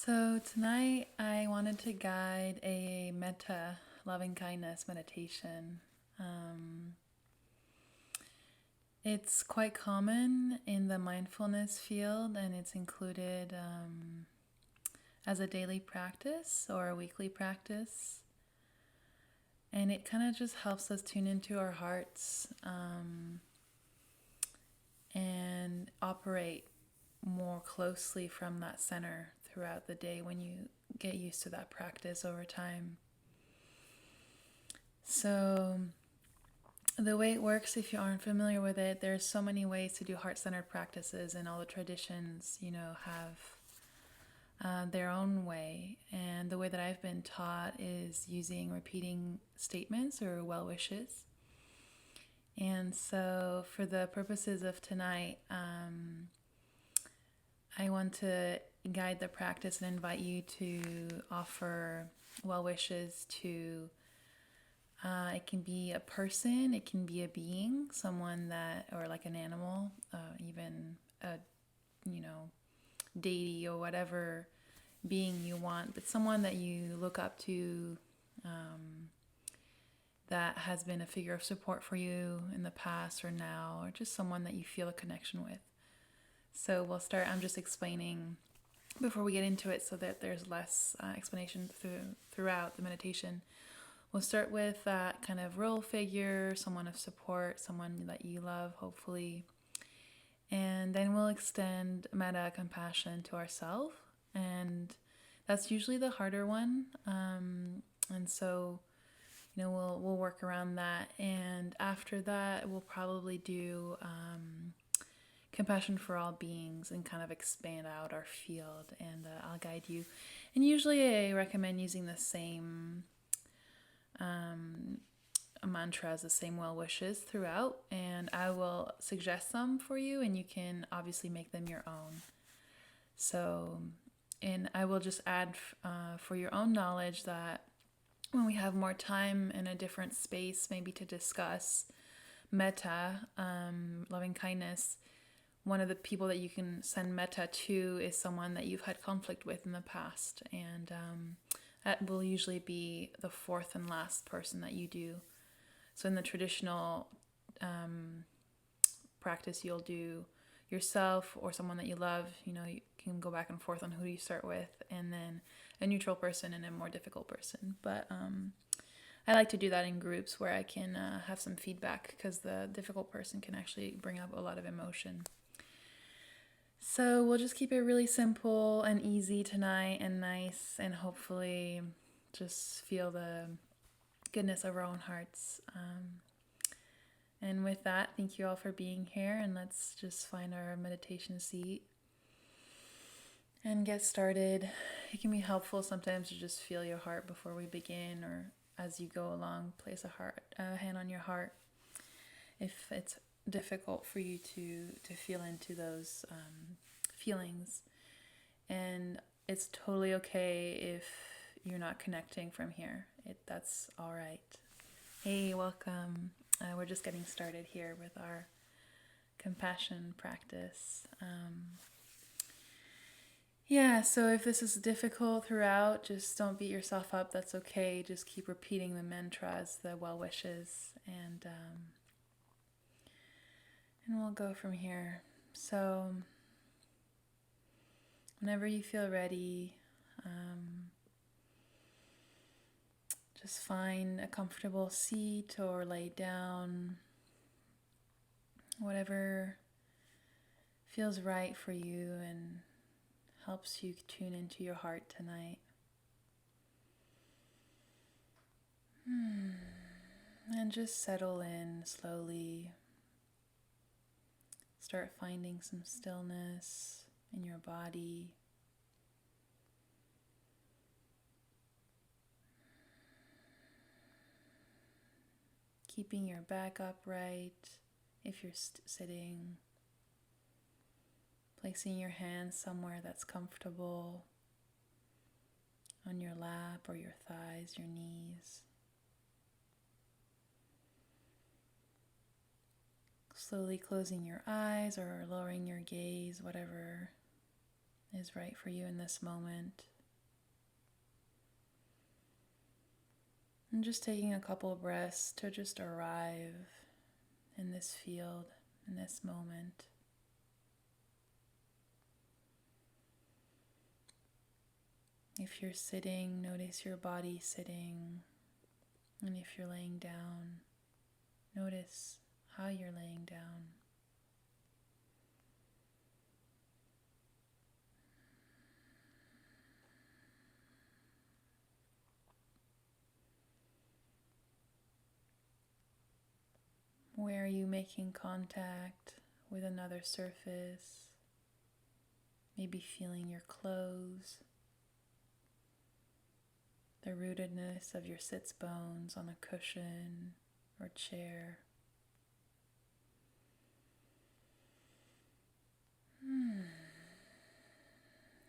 So tonight I wanted to guide a Metta, Lovingkindness meditation. Um, it's quite common in the mindfulness field, and it's included as a daily practice or a weekly practice. And it kind of just helps us tune into our hearts and operate more closely from that center throughout the day when you get used to that practice over time. So the way it works, if you aren't familiar with it, there's so many ways to do heart-centered practices, and all the traditions, have their own way. And the way that I've been taught is using repeating statements or well wishes. And so for the purposes of tonight, I want to guide the practice and invite you to offer well wishes to, it can be a person, it can be a being, someone that, or like an animal, even a, deity or whatever being you want, but someone that you look up to, that has been a figure of support for you in the past or now, or just someone that you feel a connection with. So we'll start, I'm just explaining before we get into it so that there's less explanation throughout the meditation. We'll start with that kind of role figure, someone of support, someone that you love, hopefully. And then we'll extend metta, compassion, to ourselves. And that's usually the harder one. And so, we'll work around that. And after that, we'll probably do compassion for all beings and kind of expand out our field. And I'll guide you. And usually I recommend using the same mantras, the same well wishes throughout, and I will suggest some for you, and you can obviously make them your own. So, and I will just add for your own knowledge that when we have more time in a different space, maybe to discuss metta, loving kindness, one of the people that you can send metta to is someone that you've had conflict with in the past, and that will usually be the fourth and last person that you do. So in the traditional practice, you'll do yourself or someone that you love. You can go back and forth on who you start with, and then a neutral person and a more difficult person. But I like to do that in groups where I can have some feedback, because the difficult person can actually bring up a lot of emotion. So we'll just keep it really simple and easy tonight, and nice, and hopefully just feel the goodness of our own hearts. And with that, thank you all for being here, and let's just find our meditation seat and get started. It can be helpful sometimes to just feel your heart before we begin, or as you go along, place a hand on your heart if it's difficult for you to feel into those feelings. And it's totally okay if you're not connecting from here. That's all right. Hey, welcome. We're just getting started here with our compassion practice. So if this is difficult throughout, just don't beat yourself up. That's okay. Just keep repeating the mantras, the well wishes, and we'll go from here. So whenever you feel ready, just find a comfortable seat or lay down, whatever feels right for you and helps you tune into your heart tonight. And just settle in slowly. Start finding some stillness in your body. Keeping your back upright if you're sitting. Placing your hands somewhere that's comfortable, on your lap or your thighs, your knees. Slowly closing your eyes or lowering your gaze, whatever is right for you in this moment. And just taking a couple of breaths to just arrive in this field, in this moment. If you're sitting, notice your body sitting. And if you're laying down, notice how you're laying down. Where are you making contact with another surface? Maybe feeling your clothes, the rootedness of your sits bones on a cushion or chair.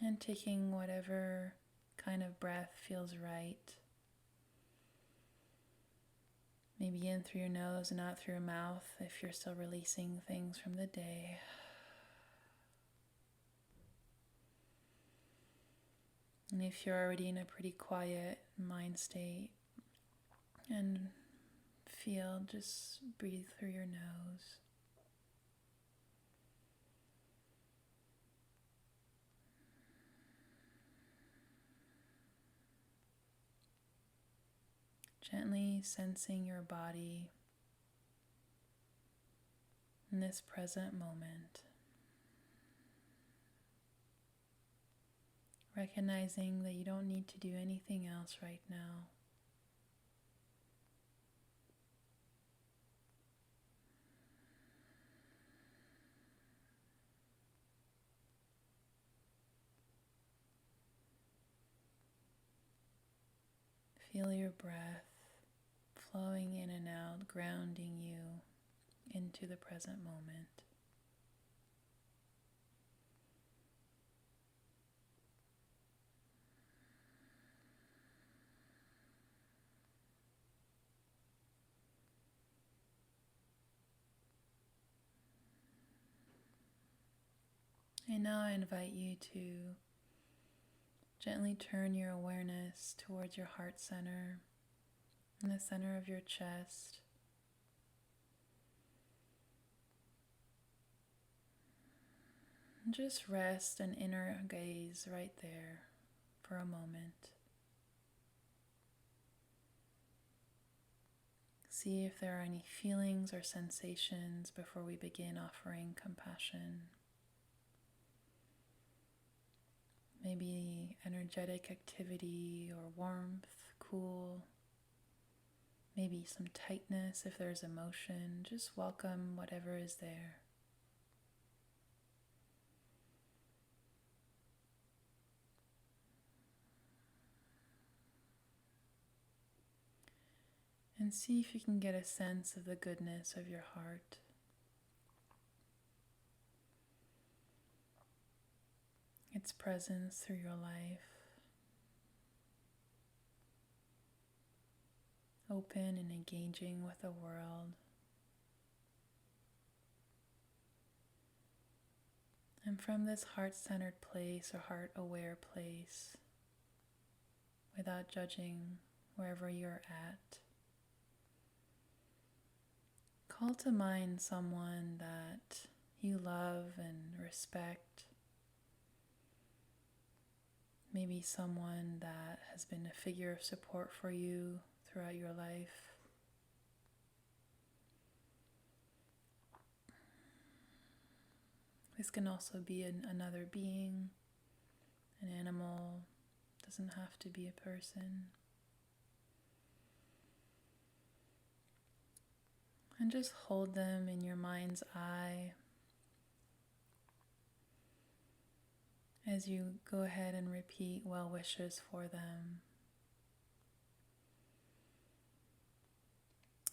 And taking whatever kind of breath feels right. Maybe in through your nose and out through your mouth if you're still releasing things from the day. And if you're already in a pretty quiet mind state and just breathe through your nose. Gently sensing your body in this present moment. Recognizing that you don't need to do anything else right now. Feel your breath flowing in and out, grounding you into the present moment. And now I invite you to gently turn your awareness towards your heart center, in the center of your chest. And just rest an inner gaze right there for a moment. See if there are any feelings or sensations before we begin offering compassion. Maybe energetic activity or warmth, cool. Maybe some tightness if there's emotion. Just welcome whatever is there. And see if you can get a sense of the goodness of your heart. Its presence through your life. Open and engaging with the world. And from this heart-centered place or heart-aware place, without judging wherever you're at, call to mind someone that you love and respect. Maybe someone that has been a figure of support for you throughout your life. This can also be another being, an animal, doesn't have to be a person. And just hold them in your mind's eye as you go ahead and repeat well wishes for them.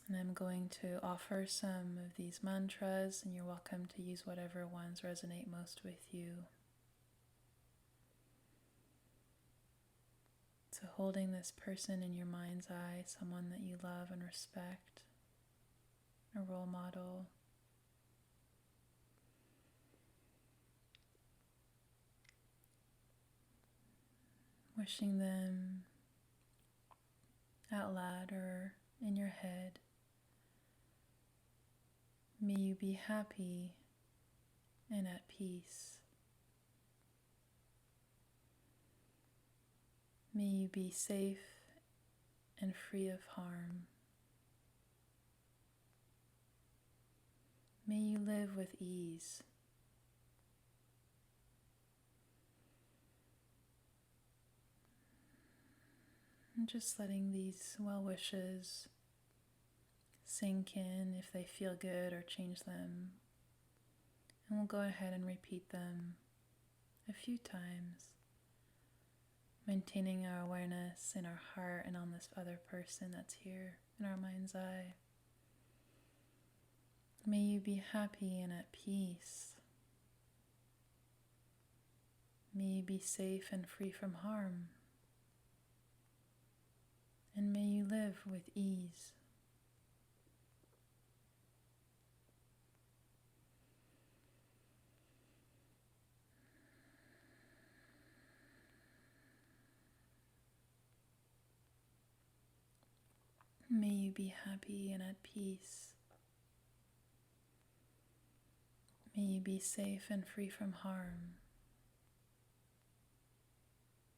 And I'm going to offer some of these mantras, and you're welcome to use whatever ones resonate most with you. So holding this person in your mind's eye, someone that you love and respect, a role model. Wishing them out loud or in your head. May you be happy and at peace. May you be safe and free of harm. May you live with ease. And just letting these well wishes sink in if they feel good, or change them. And we'll go ahead and repeat them a few times, maintaining our awareness in our heart and on this other person that's here in our mind's eye. May you be happy and at peace. May you be safe and free from harm. And may you live with ease. May you be happy and at peace. May you be safe and free from harm.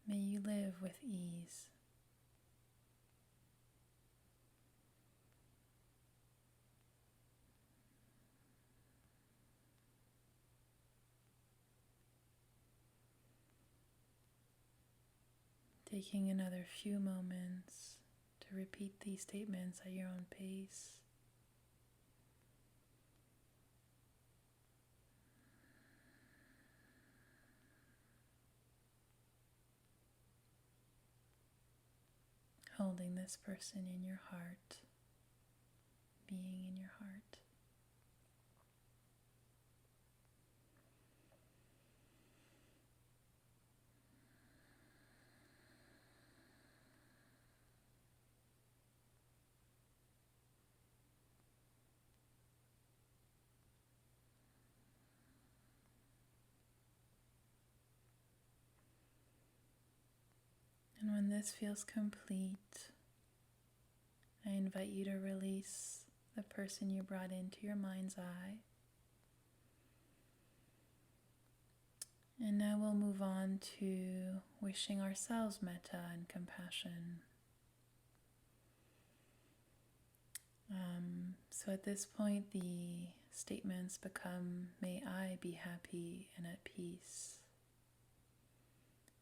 May you live with ease. Taking another few moments to repeat these statements at your own pace. Holding this person in your heart, being in your heart. And when this feels complete, I invite you to release the person you brought into your mind's eye. And now we'll move on to wishing ourselves metta and compassion. So at this point, the statements become, may I be happy and at peace.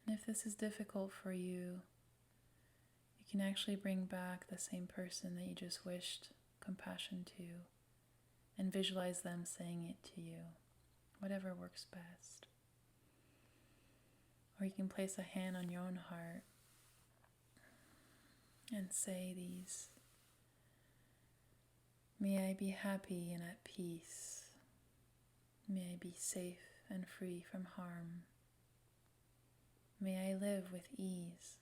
And if this is difficult for you, you can actually bring back the same person that you just wished compassion to and visualize them saying it to you, whatever works best. Or you can place a hand on your own heart and say these. May I be happy and at peace. May I be safe and free from harm. May I live with ease.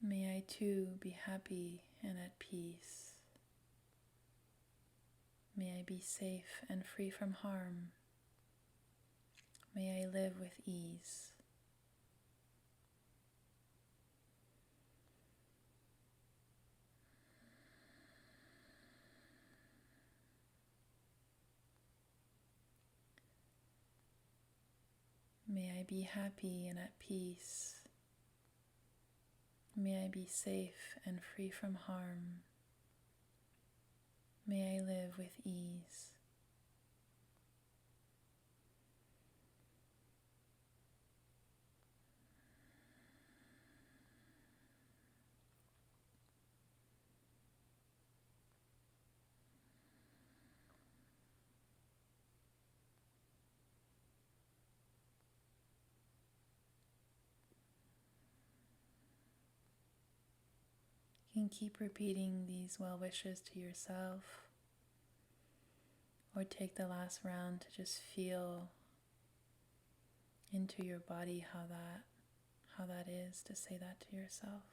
May I too be happy and at peace. May I be safe and free from harm. May I live with ease. May I be happy and at peace. May I be safe and free from harm. May I live with ease. You can keep repeating these well wishes to yourself, or take the last round to just feel into your body how that is to say that to yourself.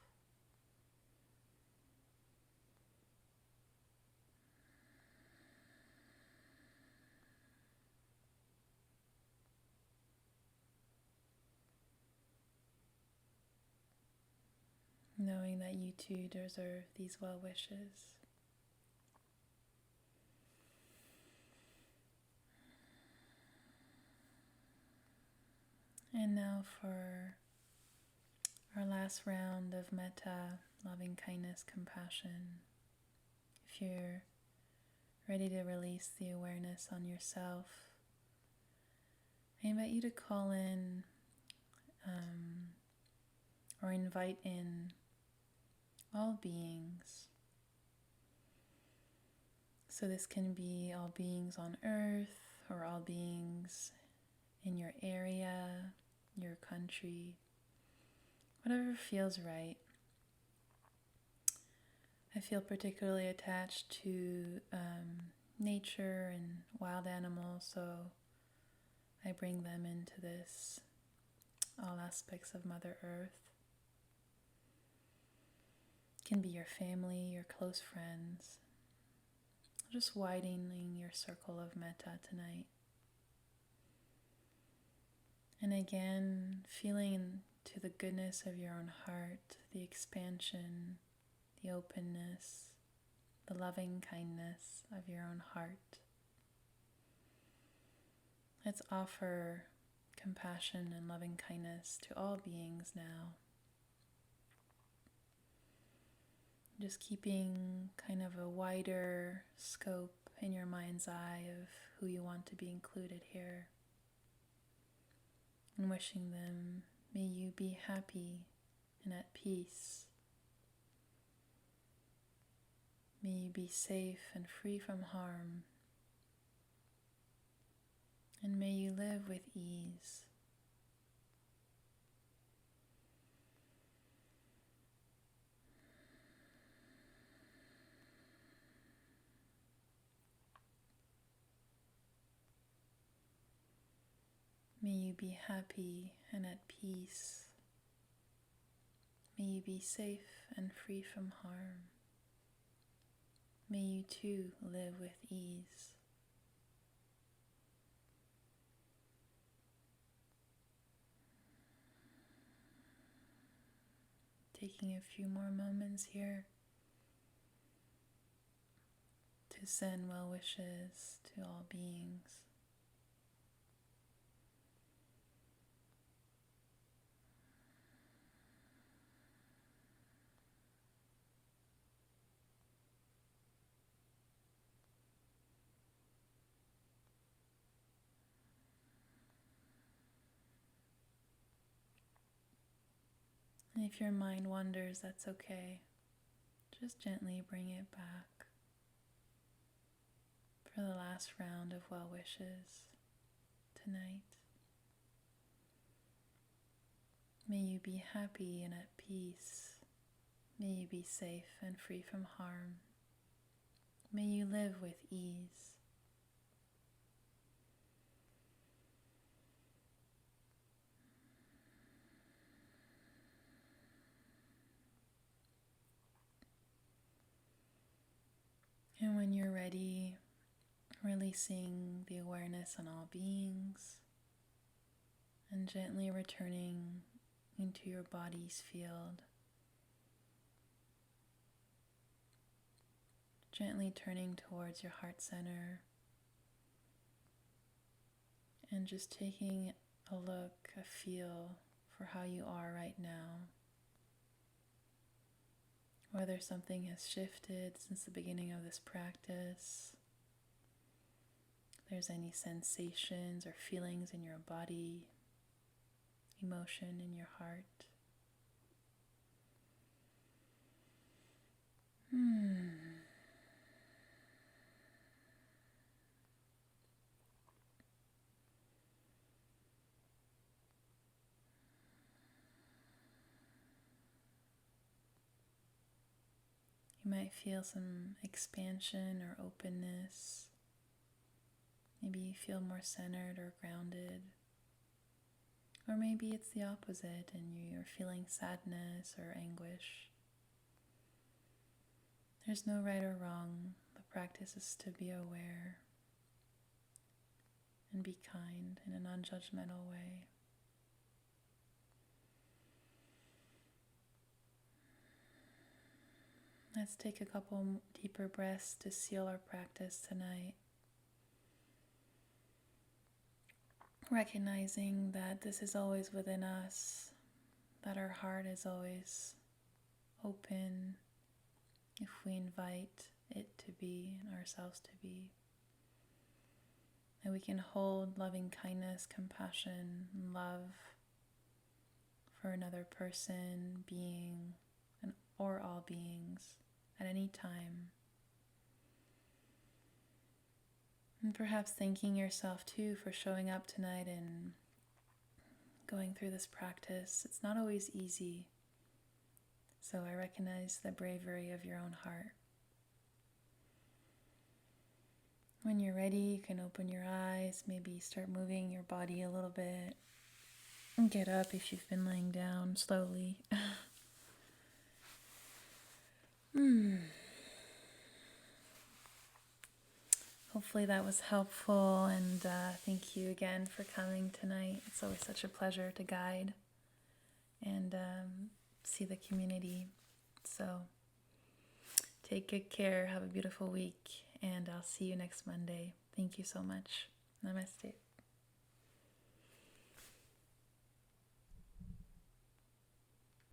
you too deserve these well wishes. And now for our last round of Metta, loving kindness, compassion. If you're ready to release the awareness on yourself, I invite you to call in or invite in all beings. So this can be all beings on earth or all beings in your area, your country, whatever feels right. I feel particularly attached to nature and wild animals, so I bring them into this, all aspects of Mother Earth. It can be your family, your close friends. Just widening your circle of metta tonight. And again, feeling to the goodness of your own heart, the expansion, the openness, the loving kindness of your own heart. Let's offer compassion and loving kindness to all beings now. Just keeping kind of a wider scope in your mind's eye of who you want to be included here. And wishing them, may you be happy and at peace. May you be safe and free from harm. And may you live with ease. May you be happy and at peace. May you be safe and free from harm. May you too live with ease. Taking a few more moments here to send well wishes to all beings. And if your mind wanders, that's okay. Just gently bring it back for the last round of well wishes tonight. May you be happy and at peace. May you be safe and free from harm. May you live with ease. And when you're ready, releasing the awareness on all beings and gently returning into your body's field. Gently turning towards your heart center and just taking a look, a feel for how you are right now. Whether something has shifted since the beginning of this practice, if there's any sensations or feelings in your body, emotion in your heart. You might feel some expansion or openness. Maybe you feel more centered or grounded. Or maybe it's the opposite and you're feeling sadness or anguish. There's no right or wrong. The practice is to be aware and be kind in a non-judgmental way. Let's take a couple deeper breaths to seal our practice tonight. Recognizing that this is always within us, that our heart is always open if we invite it to be and ourselves to be. And we can hold loving kindness, compassion, and love for another person, being, or all beings at any time. And perhaps thanking yourself too for showing up tonight and going through this practice. It's not always easy. So I recognize the bravery of your own heart. When you're ready, you can open your eyes, maybe start moving your body a little bit. And get up if you've been laying down slowly. Hopefully that was helpful, and thank you again for coming tonight. It's always such a pleasure to guide and see the community. So take good care, have a beautiful week, and I'll see you next Monday. Thank you so much. Namaste.